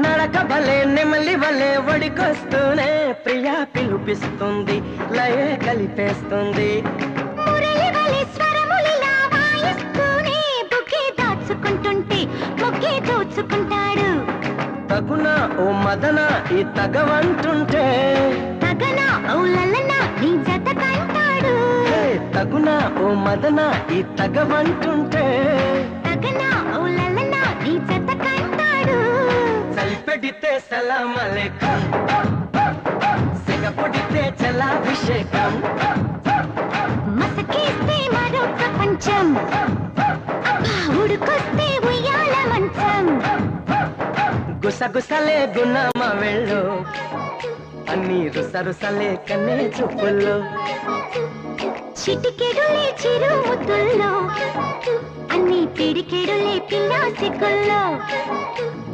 నడక భలే నెమలి వలే ఒడికొస్తూనే ప్రియా పిలుపిస్తుంది లయే కలిపేస్తుంది మురళి వలె స్వరములిలా వాయిస్తూనే బుకే దాచుకుంటుంటే బుకే దోచుకుంటాడు తగున ఓ మదన ఈ తగవంటుంటే తగన ఓ లలన నీ జత కంటాడు తగున ఓ మదన ఈ తగవంటుంటే తగన ఓ లలన నీ జత కంటాడు చలిపెడితే సలామలేకం సిగపొడితే చలాభిషేకం మసకేస్తే మరో ప్రపంచం అబ్బా ఉడుకొస్తే ఉయ్యాల మంచం గుసగుసలే గుణమ వెళ్ళు అన్ని రుసరుసలే కన్నే చూపుల్లో చిటికెడులే చిరు ముద్దుల్లో అన్ని పిడికెడులే పిల్ల సిగ్గుల్లో